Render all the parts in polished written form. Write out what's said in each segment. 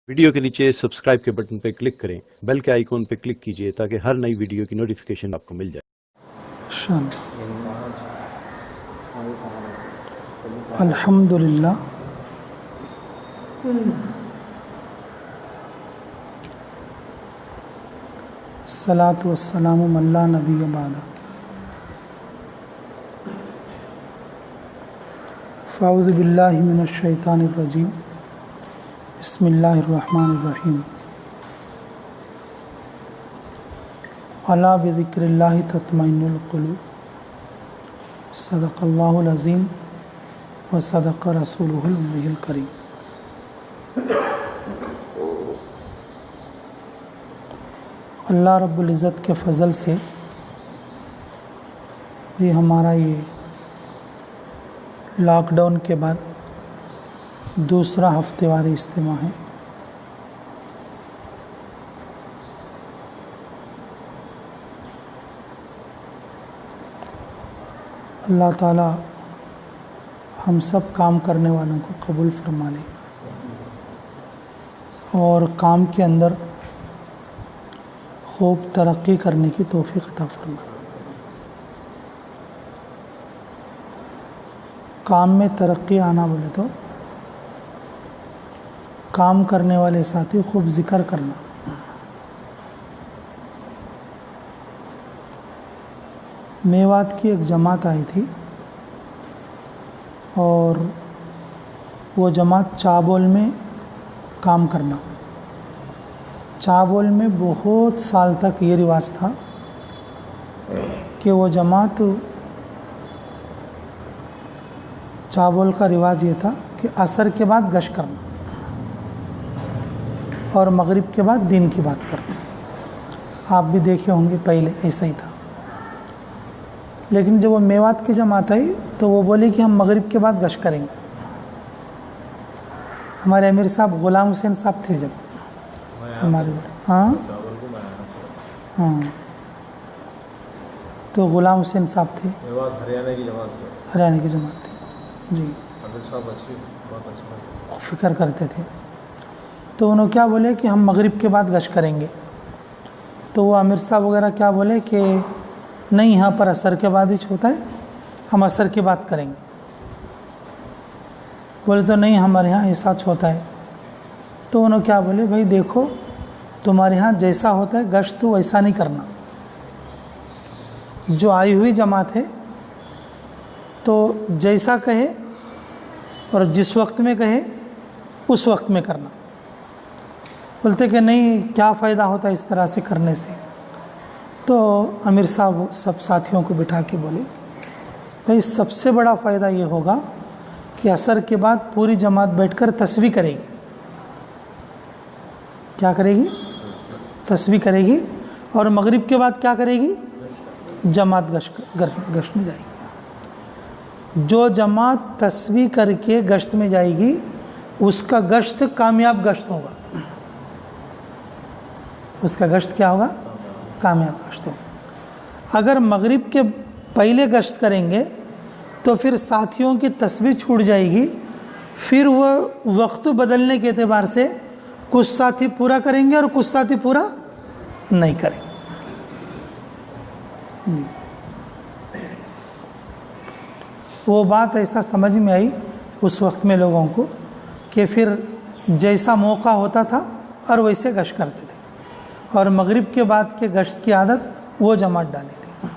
Video کے نیچے subscribe کے بٹن پہ کلک کریں، بیل کے آئیکن پہ کلک کیجئے تاکہ ہر نئی ویڈیو کی نوٹیفیکیشن آپ کو مل جائے۔ الحمدللہ الصلاۃ والسلام من لا نبی بعد فاعوذ باللہ من الشیطان الرجیم بسم اللہ الرحمن الرحیم الا بذکر اللہ تطمئن القلوب صدق اللہ العظیم وصدق رسولہ النبی الکریم۔ اللہ رب العزت کے فضل سے یہ ہمارا یہ لاک ڈاؤن کے بعد دوسرا ہفتے واری اجتماع ہے۔ اللہ تعالی ہم سب کام کرنے والوں کو قبول فرما لے اور کام کے اندر خوب ترقی کرنے کی توفیق عطا فرمائے۔ کام میں ترقی آنا بولے تو کام کرنے والے ساتھی خوب ذکر کرنا۔ میوات کی ایک جماعت آئی تھی اور وہ جماعت چابول میں کام کرنا۔ چابول میں بہت سال تک یہ رواج تھا کہ وہ جماعت چابول کا رواج یہ تھا کہ عصر کے بعد گشت کرنا اور مغرب کے بعد دین کی بات کرنا۔ آپ بھی دیکھے ہوں گے پہلے ایسا ہی تھا، لیکن جب وہ میوات کی جماعت آئی تو وہ بولی کہ ہم مغرب کے بعد گشت کریں گے۔ ہمارے امیر صاحب غلام حسین صاحب تھے جب ہمارے تو غلام حسین صاحب تھے، ہریانہ کی جماعت تھی جی، فکر کرتے تھے۔ تو انہوں کیا بولے کہ ہم مغرب کے بعد گشت کریں گے، تو وہ امیر صاحب وغیرہ کیا بولے کہ نہیں، یہاں پر عصر کے بعد ہی ہوتا ہے، ہم عصر کی بات کریں گے۔ بولے تو نہیں، ہمارے یہاں ایسا ہوتا ہے۔ تو انہوں کیا بولے، بھائی دیکھو تمہارے یہاں جیسا ہوتا ہے گشت تو ویسا نہیں کرنا، جو آئی ہوئی جماعت ہے تو جیسا کہے اور جس وقت میں کہے اس وقت میں کرنا۔ بولتے کہ نہیں، کیا فائدہ ہوتا ہے اس طرح سے کرنے سے؟ تو امیر صاحب سب ساتھیوں کو بٹھا کے بولے، بھائی سب سے بڑا فائدہ یہ ہوگا کہ عصر کے بعد پوری جماعت بیٹھ کر تسبیح کرے گی۔ کیا کرے گی؟ تسبیح کرے گی۔ اور مغرب کے بعد کیا کرے گی؟ جماعت گشت میں جائے گی۔ جو جماعت تسبیح کر کے گشت میں جائے گی اس کا گشت کامیاب گشت ہوگا۔ اس کا گشت کیا ہوگا؟ کامیاب گشت ہوگا۔ اگر مغرب کے پہلے گشت کریں گے تو پھر ساتھیوں کی تسبیح چھوٹ جائے گی، پھر وہ وقت بدلنے کے اعتبار سے کچھ ساتھی پورا کریں گے اور کچھ ساتھی پورا نہیں کریں گے۔ وہ بات ایسا سمجھ میں آئی اس وقت میں لوگوں کو کہ پھر جیسا موقع ہوتا تھا اور ویسے گشت کرتے تھے، اور مغرب کے بعد کے گشت کی عادت وہ جماعت ڈالی تھی۔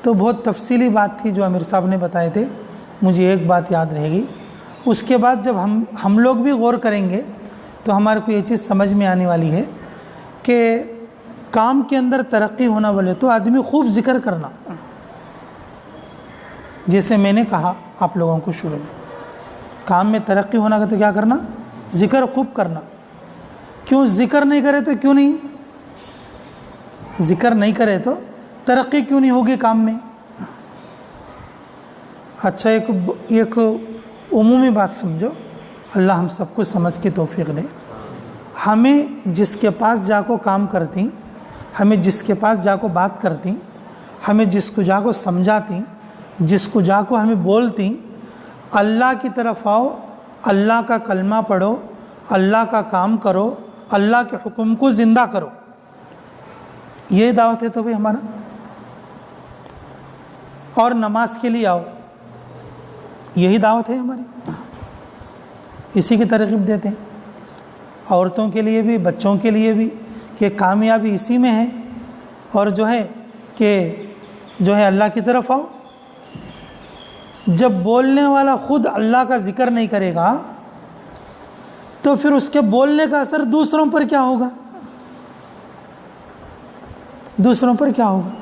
تو بہت تفصیلی بات تھی جو امیر صاحب نے بتائے تھے، مجھے ایک بات یاد رہے گی۔ اس کے بعد جب ہم لوگ بھی غور کریں گے تو ہمارے کو یہ چیز سمجھ میں آنے والی ہے کہ کام کے اندر ترقی ہونا بولے تو آدمی خوب ذکر کرنا، جیسے میں نے کہا آپ لوگوں کو شروع میں، کام میں ترقی ہونا کا تو کیا کرنا؟ ذکر خوب کرنا۔ کیوں ذکر نہیں کرے تو کیوں نہیں؟ ذکر نہیں کرے تو ترقی کیوں نہیں ہوگی کام میں؟ اچھا، ایک عمومی بات سمجھو، اللہ ہم سب کو سمجھ کی توفیق دے۔ ہمیں جس کے پاس جا کو کام کرتی، ہمیں جس کے پاس جا کو بات کرتی، ہمیں جس کو جا کو سمجھاتی، جس کو جا کو ہمیں بولتی، اللہ کی طرف آؤ، اللہ کا کلمہ پڑھو، اللہ کا کام کرو، اللہ کے حکم کو زندہ کرو، یہی دعوت ہے تو بھائی ہمارا. اور نماز کے لیے آؤ، یہی دعوت ہے ہماری، اسی کی ترغیب دیتے ہیں. عورتوں کے لیے بھی، بچوں کے لیے بھی، کہ کامیابی اسی میں ہے. اور جو ہے کہ اللہ کی طرف آؤ. جب بولنے والا خود اللہ کا ذکر نہیں کرے گا تو پھر اس کے بولنے کا اثر دوسروں پر کیا ہوگا؟ دوسروں پر کیا ہوگا؟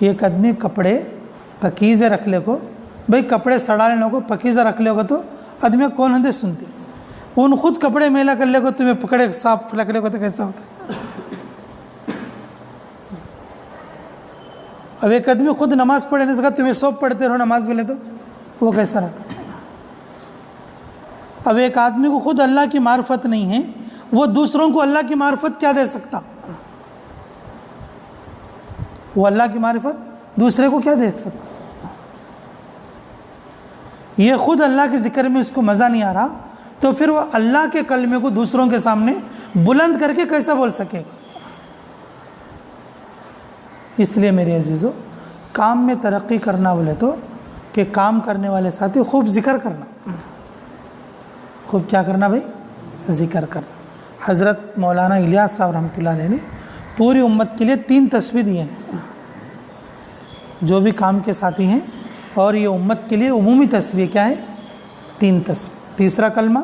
ایک آدمی کپڑے پکیزے رکھ لے کو، بھئی کپڑے سڑا لینے کو پکیزہ رکھ لے گا تو آدمی کون ہندے سنتی. ان خود کپڑے میلا کر لے کو، تمہیں پکڑے صاف رکھ لے کو تو کیسا ہوتا ہے؟ اب ایک آدمی خود نماز پڑھے نہیں سکا، تمہیں سوپ پڑھتے رہو نماز میں لے تو وہ کیسا رہتا؟ اب ایک آدمی کو خود اللہ کی معرفت نہیں ہے، وہ دوسروں کو اللہ کی معرفت کیا دے سکتا؟ وہ اللہ کی معرفت دوسرے کو کیا دے سکتا؟ یہ خود اللہ کے ذکر میں اس کو مزہ نہیں آ رہا تو پھر وہ اللہ کے کلمے کو دوسروں کے سامنے بلند کر کے کیسا بول سکے گا؟ اس لیے میرے عزیزو، کام میں ترقی کرنا بولے تو کہ کام کرنے والے ساتھی خوب ذکر کرنا. خوب کیا کرنا بھائی؟ ذکر کرنا. حضرت مولانا الیاس صاحب رحمۃ اللہ علیہ نے پوری امت کے لیے 3 تسبیح دیے ہیں، جو بھی کام کے ساتھی ہیں. اور یہ امت کے لیے عمومی تسبیح کیا ہے؟ 3 تسبیح. تیسرا کلمہ،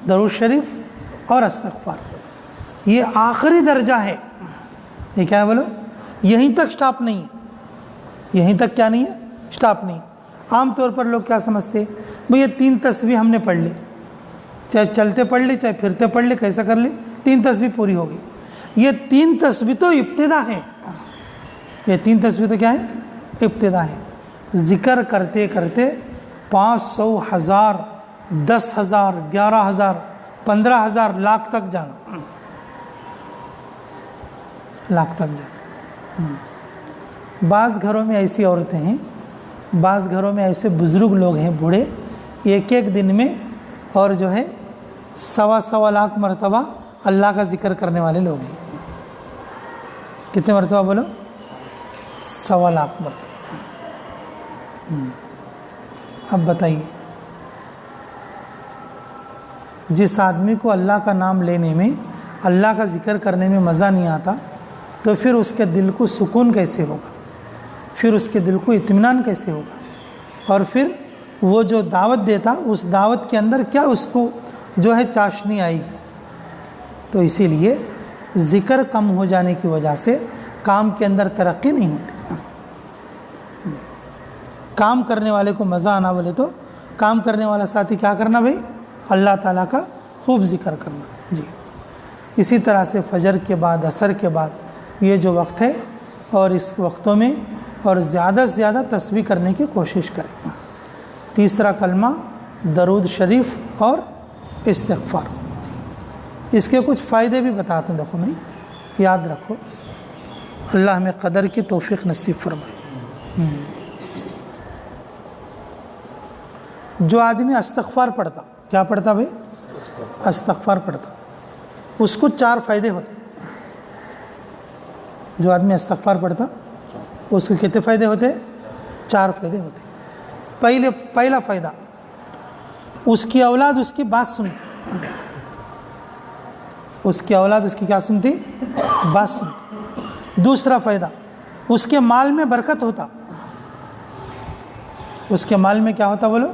درود شریف اور استغفار. یہ آخری درجہ ہے. یہ کیا ہے بولو؟ یہیں تک سٹاپ نہیں ہے. یہیں تک کیا نہیں ہے؟ سٹاپ نہیں. عام طور پر لوگ کیا سمجھتے ہیں؟ بھئی یہ 3 تسبیح ہم نے پڑھ لی، چاہے چلتے پڑھ لی چاہے پھرتے پڑھ لی، کیسا کر لی، 3 تسبیح پوری ہو گئی. یہ 3 تسبیح تو ابتدا ہے. یہ 3 تسبیح تو کیا ہے؟ ابتدا ہے. ذکر کرتے کرتے 500، 1000، 10,000، 11,000، 15,000، لاکھ تک جانا. لاکھ تک جانا. بعض گھروں میں ایسی عورتیں ہیں، بعض گھروں میں ایسے بزرگ لوگ ہیں بوڑھے، ایک دن میں اور جو ہے 1.25 لاکھ مرتبہ اللہ کا ذکر کرنے والے لوگ ہیں. کتنے مرتبہ بولو؟ 1.25 لاکھ مرتبہ. اب بتائیے، جس آدمی کو اللہ کا نام لینے میں، اللہ کا ذکر کرنے میں مزہ نہیں آتا تو پھر اس کے دل کو سکون کیسے ہوگا؟ پھر اس کے دل کو اطمینان کیسے ہوگا؟ اور پھر وہ جو دعوت دیتا، اس دعوت کے اندر کیا اس کو جو ہے چاشنی آئے گی؟ تو اسی لیے ذکر کم ہو جانے کی وجہ سے کام کے اندر ترقی نہیں ہوتی. کام کرنے والے کو مزہ آنا بولے تو کام کرنے والا ساتھی کیا کرنا بھائی؟ اللہ تعالیٰ کا خوب ذکر کرنا. جی اسی طرح سے فجر کے بعد، عصر کے بعد یہ جو وقت ہے، اور اس وقتوں میں اور زیادہ سے زیادہ تسبیح کرنے کی کوشش کریں. تیسرا کلمہ درود شریف اور استغفار. اس کے کچھ فائدے بھی بتاتا ہوں، دیکھو میں، یاد رکھو. اللہ ہمیں قدر کی توفیق نصیب فرمائے. جو آدمی استغفار پڑھتا، کیا پڑھتا بھائی؟ استغفار پڑھتا، اس کو 4 فائدے ہوتے. جو آدمی استغفار پڑھتا اس کو کتنے فائدے ہوتے؟ 4 فائدے ہوتے. پہلا فائدہ، اس کی اولاد اس کی بات سنتی. اس کی اولاد اس کی کیا سنتی؟ بات سنتی. دوسرا فائدہ، اس کے مال میں برکت ہوتا. اس کے مال میں کیا ہوتا بولو؟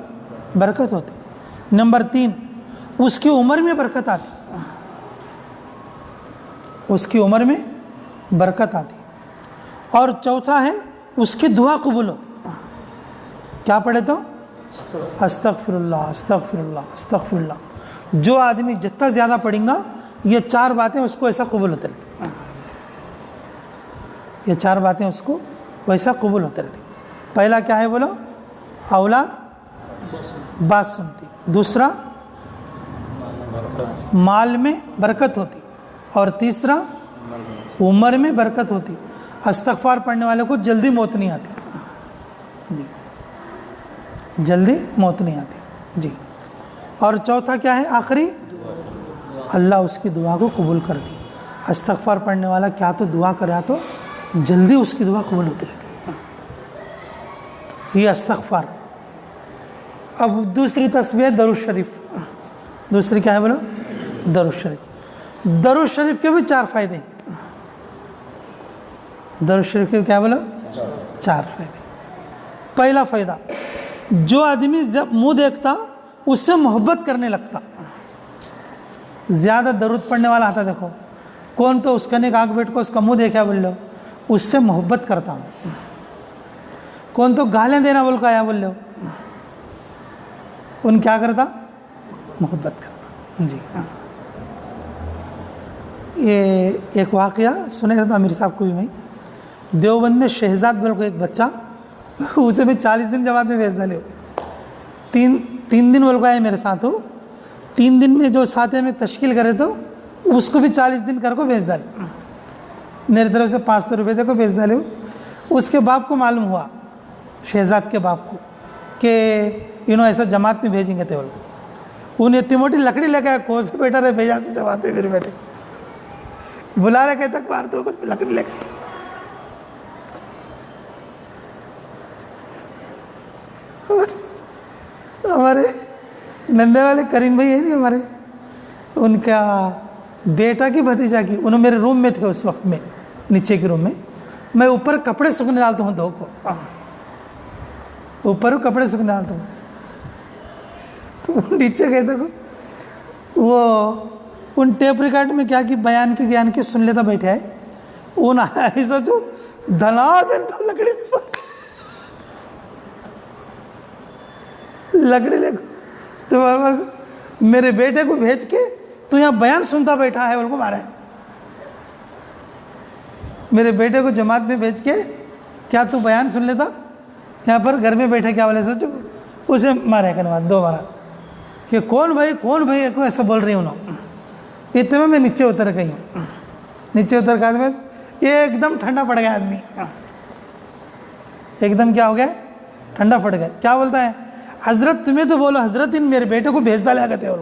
برکت ہوتی. نمبر 3، اس کی عمر میں برکت آتی. اس کی عمر میں برکت آتی. اور چوتھا ہے، اس کی دعا قبول ہوتی. کیا پڑھے تو؟ استغفر اللہ، استغفر اللہ، استغفر اللہ. جو آدمی جتنا زیادہ پڑھیں گا، یہ 4 باتیں اس کو ایسا قبول ہوتے رہتی. یہ 4 باتیں اس کو ویسا قبول ہوتے رہتی. پہلا کیا ہے بولو؟ اولاد بات سنتی. دوسرا، مال میں برکت ہوتی. اور تیسرا، عمر میں برکت ہوتی. استغفار پڑھنے والے کو جلدی موت نہیں آتی. جلدی موت نہیں آتی. جی اور چوتھا کیا ہے آخری؟ اللہ اس کی دعا کو قبول کر دی. استغفار پڑھنے والا کیا تو دعا کرا تو جلدی اس کی دعا قبول ہوتی رہتی. یہ استغفار. اب دوسری تسبیح درود شریف. دوسری کیا ہے بولو؟ درود شریف. درود شریف کے بھی 4 فائدے ہیں. درود شریف کے کیا بولو؟ 4 فائدے. پہلا فائدہ، جو آدمی جب منہ دیکھتا اس سے محبت کرنے لگتا. زیادہ درود پڑھنے والا آتا دیکھو، کون تو اس کا نیک آنکھ بیٹھ کو اس کا منہ دیکھا بول لو اس سے محبت کرتا ہوں. کون تو گالیاں دینا بول کا آیا بول لو ان کیا کرتا؟ محبت کرتا. جی ہاں. یہ ایک واقعہ سنے رہتا امیر صاحب کو بھی. میں دیوبند میں شہزاد بول کو ایک بچہ اسے میں 40 دن جماعت میں بھیج ڈالے ہو. 3 دن بول کو آئے میرے ساتھ ہو. 3 دن میں جو ساتھ میں تشکیل کرے تو اس کو بھی 40 دن کر کو بھیج ڈالے. میری طرف سے 500 روپے دے کو بھیج ڈالے ہو. اس کے باپ کو معلوم ہوا، شہزاد کے باپ کو، کہ ایسا جماعت میں بھیجیں گے. تھے انہیں اتنی موٹی لکڑی لے کے کو سے بیٹا رہے بھیجا سے جماعت میں. پھر بیٹھے بلا رہے کہتے تک مار دو کچھ لکڑی لے کے. ہمارے نندے والے کریم بھائی ہے نہیں ہمارے، ان کا بیٹا کی بھتیجا کی، انہوں میرے روم میں تھے اس وقت میں، نیچے کے روم میں. میں اوپر کپڑے سکھنے ڈالتا ہوں 2 کو، اوپر کپڑے سکھنے ڈالتا ہوں. تو نیچے گئے تھے وہ ان ٹیپ ریکارڈ میں کیا کہ بیان کی گیان کی سن لیتا بیٹھے ہے. ان ایسا جو دھنا دن تو لکڑی لے کو تو بار بار میرے بیٹے کو بھیج کے تو یہاں بیان سنتا بیٹھا ہے بول کو مارا ہے. میرے بیٹے کو جماعت میں بھیج کے کیا تو بیان سن لیتا یہاں پر گھر میں بیٹھے کیا بولے سوچو اسے مارے کنواد 2 بار کہ کون بھائی کو ایسا بول رہی انہوں. اتنے میں نیچے اتر گئی ہوں. نیچے اتر کے آدمی یہ ایک دم ٹھنڈا پڑ گیا. آدمی ایک دم کیا ہو گیا؟ ٹھنڈا پڑ گیا. کیا بولتا ہے؟ حضرت تمہیں تو بولو حضرت ان میرے بیٹے کو بھیج ڈالیا کرتے. اور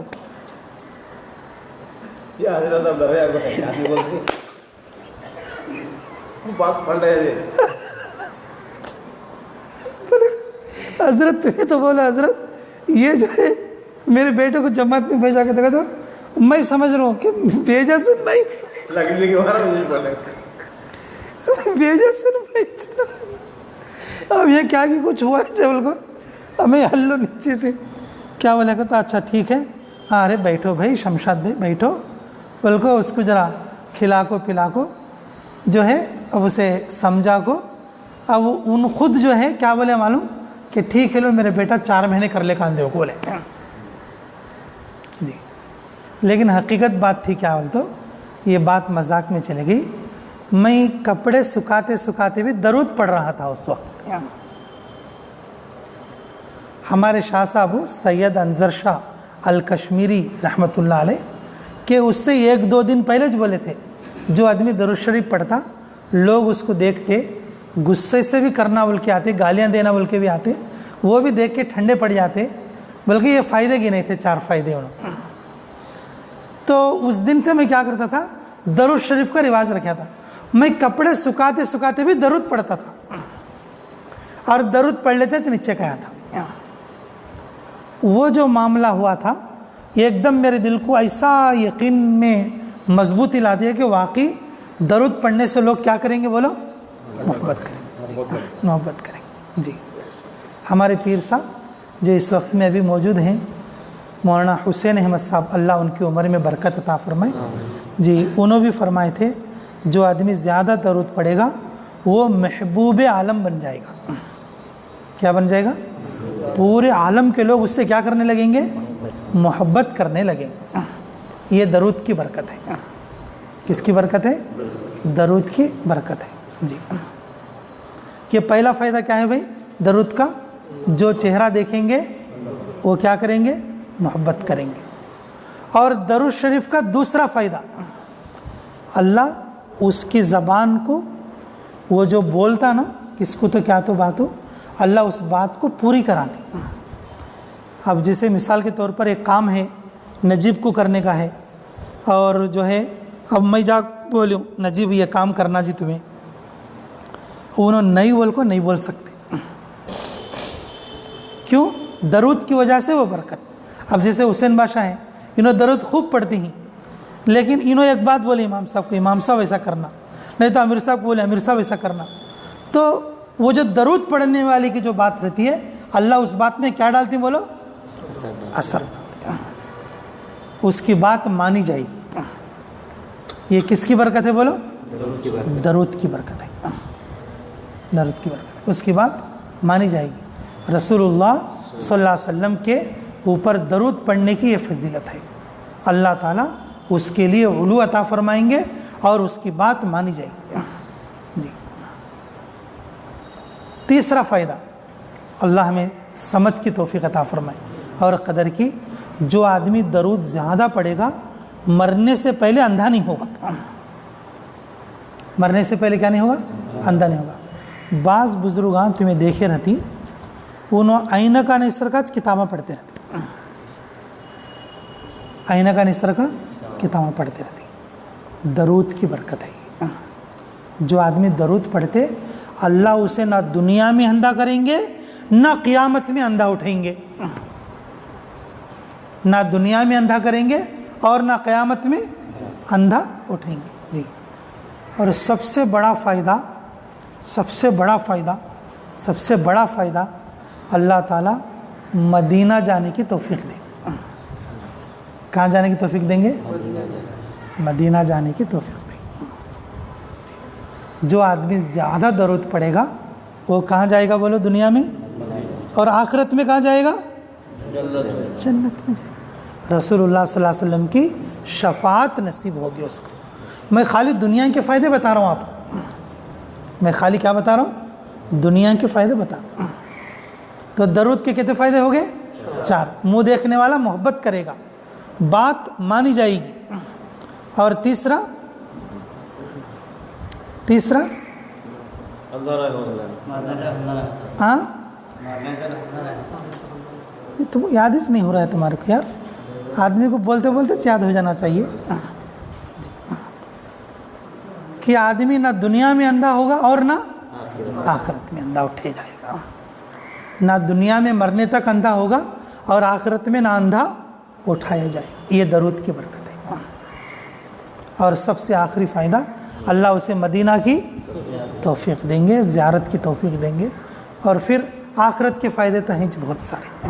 حضرت تمہیں تو بولو حضرت یہ جو ہے میرے بیٹے کو جماعت میں بھیجا کے دیکھا تو میں سمجھ رہا ہوں کہ بھیجا سن بھائی بھیجا سن بھائی. اب یہ کیا کہ کچھ ہوا ہے بول کو ہمیں ہلو نیچے سے کیا بولے گا تو اچھا ٹھیک ہے ہاں ارے بیٹھو بھائی شمشاد بھائی بیٹھو بول کو اس کو ذرا کھلا کو پلا کو جو ہے اب اسے سمجھا کو. اب ان خود جو ہے کیا بولے معلوم کہ ٹھیک ہے لو میرے بیٹا 4 مہینے کر لے کاندے کو بولے جی. لیکن حقیقت بات تھی کیا بول تو یہ بات مذاق میں چلے گئی. میں کپڑے سکھاتے بھی درود پڑھ رہا تھا اس وقت. ہمارے شاہ صاحب سید انظر شاہ الکشمیری رحمۃ اللہ علیہ کہ اس سے 1-2 دن پہلے جو بولے تھے جو آدمی درود شریف پڑھتا لوگ اس کو دیکھتے غصے سے بھی کرنا بول کے آتے، گالیاں دینا بول کے بھی آتے، وہ بھی دیکھ کے ٹھنڈے پڑ جاتے. بلکہ یہ فائدے کی نہیں تھے 4 فائدے انہوں. تو اس دن سے میں کیا کرتا تھا درود شریف کا رواج رکھا تھا. میں کپڑے سکھاتے بھی درود پڑھتا تھا اور درود پڑھ لیتے نیچے کا آیا تھا. وہ جو معاملہ ہوا تھا ایک دم میرے دل کو ایسا یقین میں مضبوطی لا دیا کہ واقعی درود پڑھنے سے لوگ کیا کریں گے بولو؟ محبت کریں گے. محبت کریں گے. جی ہمارے پیر صاحب جو اس وقت میں ابھی موجود ہیں مولانا حسین احمد صاحب اللہ ان کی عمر میں برکت عطا فرمائے. جی انہوں بھی فرمائے تھے جو آدمی زیادہ درود پڑھے گا وہ محبوب عالم بن جائے گا. کیا بن جائے گا؟ پورے عالم کے لوگ اس سے کیا کرنے لگیں گے؟ محبت کرنے لگیں گے. یہ درود کی برکت ہے. کس کی برکت ہے؟ درود کی برکت ہے. جی کہ پہلا فائدہ کیا ہے بھائی درود کا؟ جو چہرہ دیکھیں گے وہ کیا کریں گے؟ محبت کریں گے. اور درود شریف کا دوسرا فائدہ اللہ اس کی زبان کو وہ جو بولتا نا کس کو تو کیا تو بات ہو اللہ اس بات کو پوری کرا دے. اب جیسے مثال کے طور پر ایک کام ہے نجیب کو کرنے کا ہے، اور جو ہے اب میں جا بولوں نجیب یہ کام کرنا جی تمہیں، انہوں نہیں بول کو نہیں بول سکتے، کیوں؟ درود کی وجہ سے وہ برکت۔ اب جیسے حسین بادشاہ ہیں، انہوں درود خوب پڑھتے ہیں، لیکن انہوں ایک بات بولے امام صاحب کو، امام صاحب ایسا کرنا، نہیں تو امیر صاحب کو بولے امیر صاحب ایسا کرنا، تو وہ جو درود پڑھنے والی کی جو بات رہتی ہے اللہ اس بات میں کیا ڈالتی ہیں بولو؟ اثر ڈالتی ہے، اس کی بات مانی جائے گی۔ یہ کس کی برکت ہے بولو؟ درود کی برکت ہے، درود کی برکت ہے، اس کی بات مانی جائے گی۔ رسول اللہ صلی اللہ علیہ وسلم کے اوپر درود پڑھنے کی یہ فضیلت ہے، اللہ تعالیٰ اس کے لیے علو عطا فرمائیں گے اور اس کی بات مانی جائے گی۔ جی تیسرا فائدہ، اللہ ہمیں سمجھ کی توفیق عطا فرمائے اور قدر کی، جو آدمی درود زیادہ پڑھے گا مرنے سے پہلے اندھا نہیں ہوگا، مرنے سے پہلے کیا نہیں ہوگا؟ اندھا نہیں ہوگا۔ بعض بزرگان تمہیں دیکھے رہتی، انہوں آئینہ کا نثر کا کتابیں پڑھتے رہتے، آئینہ کا نثر کا کتابیں پڑھتے رہتی، درود کی برکت ہے۔ جو آدمی درود پڑھتے اللہ اسے نہ دنیا میں اندھا کریں گے نہ قیامت میں اندھا اٹھائیں گے، نہ دنیا میں اندھا کریں گے اور نہ قیامت میں اندھا اٹھائیں گے۔ جی اور سب سے بڑا فائدہ اللہ تعالیٰ مدینہ جانے کی توفیق دیں۔ کہاں جانے کی توفیق دیں گے؟ مدینہ جانے کی توفیق دیں گے۔ جو آدمی زیادہ درود پڑھے گا وہ کہاں جائے گا بولو؟ دنیا میں، اور آخرت میں کہاں جائے گا؟ جنت میں جائے گا۔ رسول اللہ صلی اللہ علیہ وسلم کی شفاعت نصیب ہوگی اس کو۔ میں خالی دنیا کے فائدے بتا رہا ہوں آپ کو، میں خالی کیا بتا رہا ہوں؟ دنیا کے فائدے بتا رہا ہوں۔ تو درود کے کتنے فائدے ہو گئے؟ 4۔ منہ دیکھنے والا محبت کرے گا، بات مانی جائے گی، اور تیسرا ہاں تم یاد ہی نہیں ہو رہا ہے تمہارے کو یار، آدمی کو بولتے بولتے یاد ہو جانا چاہیے کہ آدمی نہ دنیا میں اندھا ہوگا اور نہ آخرت میں اندھا اٹھے جائے گا، نہ دنیا میں مرنے تک اندھا ہوگا اور آخرت میں نہ اندھا اٹھایا جائے گا۔ یہ درود کی برکت ہے۔ اور سب سے آخری فائدہ، اللہ اسے مدینہ کی توفیق دیں گے، زیارت کی توفیق دیں گے، اور پھر آخرت کے فائدے تو ہیں بہت سارے۔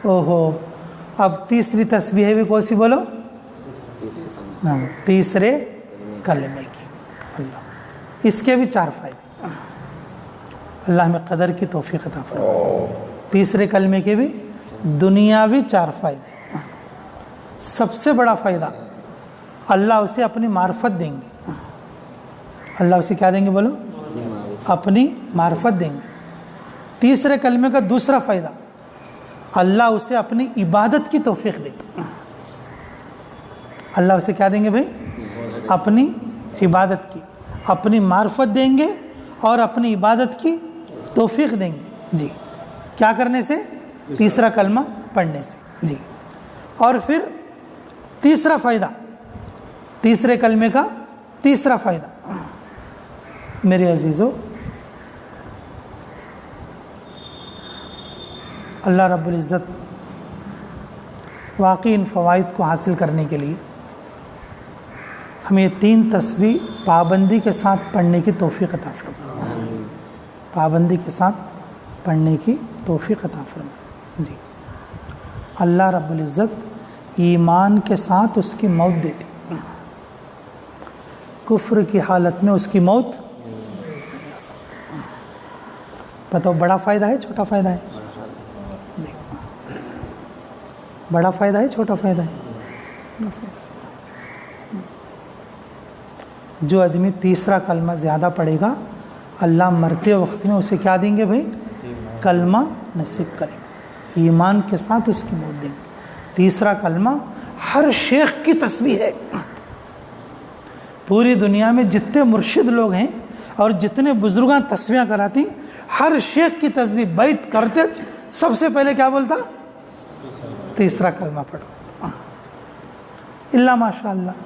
اوہو، اب تیسری تسبیح بھی کون سی بولو؟ تیسرے کلمے کی، اللہ، اس کے بھی 4 فائدے، اللہ ہمیں قدر کی توفیق عطا فرمائے۔ تیسرے کلمے کے بھی دنیاوی 4 فائدے۔ سب سے بڑا فائدہ، اللہ اسے اپنی معرفت دیں گے۔ اللہ اسے کیا دیں گے بولو؟ اپنی معرفت دیں گے۔ تیسرے کلمے کا دوسرا فائدہ، اللہ اسے اپنی عبادت کی توفیق دیں گے۔ اللہ اسے کیا دیں گے بھائی؟ اپنی عبادت کی، اپنی معرفت دیں گے اور اپنی عبادت کی توفیق دیں گے۔ جی کیا کرنے سے؟ تیسرا کلمہ پڑھنے سے۔ جی اور پھر تیسرا فائدہ، تیسرے کلمے کا تیسرا فائدہ، میرے عزیزو، اللہ رب العزت واقعی ان فوائد کو حاصل کرنے کے لیے ہمیں 3 تسبیح پابندی کے ساتھ پڑھنے کی توفیق عطا فرمائے، پابندی کے ساتھ پڑھنے کی توفیق عطا فرمائے۔ جی اللہ رب العزت ایمان کے ساتھ اس کی موت دیتی، کفر کی حالت میں اس کی موت نہیں ہو سکتی۔ بتاؤ بڑا فائدہ ہے چھوٹا فائدہ ہے؟ بڑا فائدہ ہے چھوٹا فائدہ ہے؟ بڑا فائدہ۔ جو آدمی تیسرا کلمہ زیادہ پڑھے گا اللہ مرتے وقت میں اسے کیا دیں گے بھائی؟ کلمہ نصیب کریں گے، ایمان کے ساتھ اس کی موت دیں گے۔ تیسرا کلمہ ہر شیخ کی تسبیح ہے۔ پوری دنیا میں جتنے مرشد لوگ ہیں اور جتنے بزرگاں تسبیحاں کراتی، ہر شیخ کی تسبیح بیت کرتے سب سے پہلے کیا بولتا؟ تیسرا کلمہ پڑھو، اللہ ماشاء اللہ،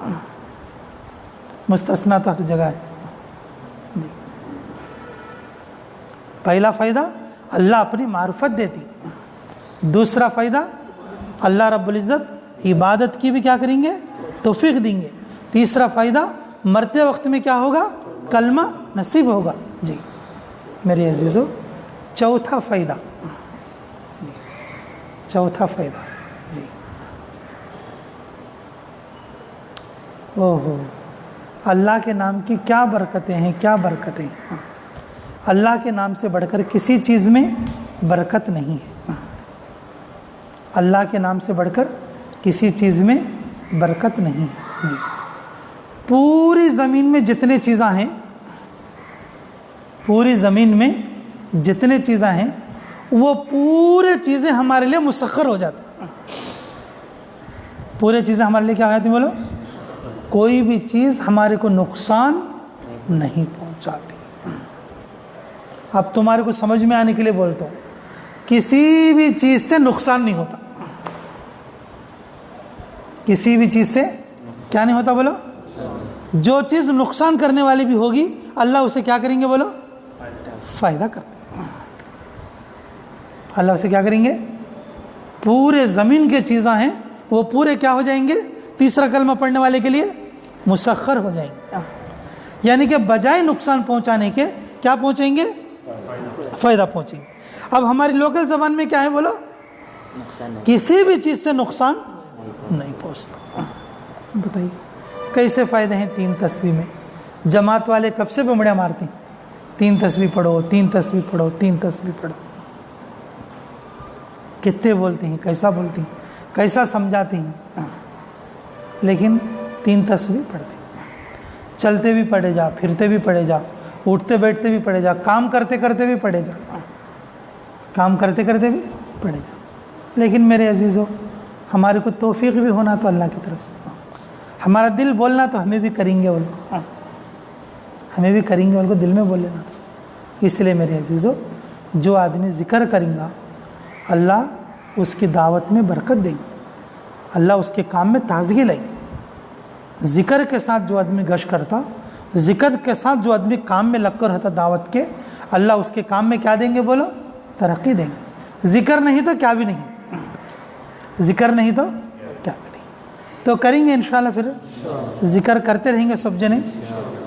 مستثنا تو ہر جگہ ہے جی۔ پہلا فائدہ اللہ اپنی معرفت دیتی، دوسرا فائدہ اللہ رب العزت عبادت کی بھی کیا کریں گے، توفیق دیں گے، تیسرا فائدہ مرتے وقت میں کیا ہوگا، کلمہ نصیب ہوگا جی میرے عزیزو۔ چوتھا فائدہ جی، اوہو اللہ کے نام کی کیا برکتیں ہیں، کیا برکتیں ہیں۔ اللہ کے نام سے بڑھ کر کسی چیز میں برکت نہیں ہے، اللہ کے نام سے بڑھ کر کسی چیز میں برکت نہیں ہے جی۔ پوری زمین میں جتنے چیزاں ہیں، پوری زمین میں جتنے چیزاں ہیں وہ پورے چیزیں ہمارے لیے مسخر ہو جاتی ہیں، پورے چیزیں ہمارے لیے کیا ہو جاتی ہیں بولو، کوئی بھی چیز ہمارے کو نقصان نہیں پہنچاتی۔ اب تمہارے کو سمجھ میں آنے کے لیے بولتا ہوں، کسی بھی چیز سے نقصان نہیں ہوتا، کسی بھی چیز سے کیا نہیں ہوتا بولو، جو چیز نقصان کرنے والی بھی ہوگی اللہ اسے کیا کریں گے بولو، فائدہ کرتے ہیں، اللہ اسے کیا کریں گے، پورے زمین کے چیزاں ہیں وہ پورے کیا ہو جائیں گے، تیسرا کلمہ پڑھنے والے کے لیے مسخر ہو جائیں گے، یعنی کہ بجائے نقصان پہنچانے کے کیا پہنچیں گے، فائدہ پہنچیں گے۔ اب ہماری لوکل زبان میں کیا ہے بولو، کسی بھی چیز سے نقصان نہیں پہنچتا۔ بتائیے کیسے فائدے ہیں 3 تسبیح میں؟ جماعت والے کب سے بمڑیاں مارتے ہیں، 3 تسبیح پڑھو، 3 تسبیح پڑھو، 3 تسبیح پڑھو، کتنے بولتے ہیں، کیسا بولتے ہیں، کیسا سمجھاتے ہیں، لیکن 3 تسبیح پڑھتے ہیں، چلتے بھی پڑھے جا، پھرتے بھی پڑھے جا، اٹھتے بیٹھتے بھی پڑھے جا، کام کرتے کرتے بھی پڑھے جا، کام کرتے کرتے بھی پڑھے جا۔ لیکن میرے عزیزو ہمارے کو توفیق بھی ہونا تو اللہ کی طرف سے، ہمارا دل بولنا تو ہمیں بھی کریں گے، ان کو ہمیں بھی کریں گے، ان کو دل میں بول لینا تھا۔ اس لیے میرے عزیزو جو آدمی ذکر کریں گا اللہ اس کی دعوت میں برکت دیں گے، اللہ اس کے کام میں تازگی لیں گے۔ ذکر کے ساتھ جو آدمی گشت کرتا، ذکر کے ساتھ جو آدمی کام میں لگ کر ہوتا دعوت کے، اللہ اس کے کام میں کیا دیں گے بولو، ترقی دیں گے۔ ذکر نہیں تو کیا بھی نہیں، ذکر نہیں تو کیا بھی نہیں، تو کریں گے انشاءاللہ، پھر ذکر کرتے رہیں گے سب جنے۔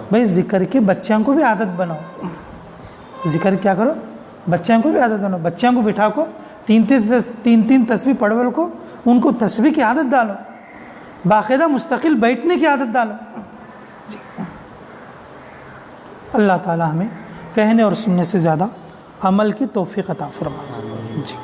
بھائی ذکر کے بچیاں کو بھی عادت بناؤ، ذکر کیا کرو، بچیاں کو بھی عادت بناؤ، بچیاں کو بٹھا کو 3 تسبیح پڑھو کو، ان کو تسبیح کی عادت ڈالو، باقاعدہ مستقل بیٹھنے کی عادت ڈالو جی۔ اللہ تعالی ہمیں کہنے اور سننے سے زیادہ عمل کی توفیق عطا فرمائے جی۔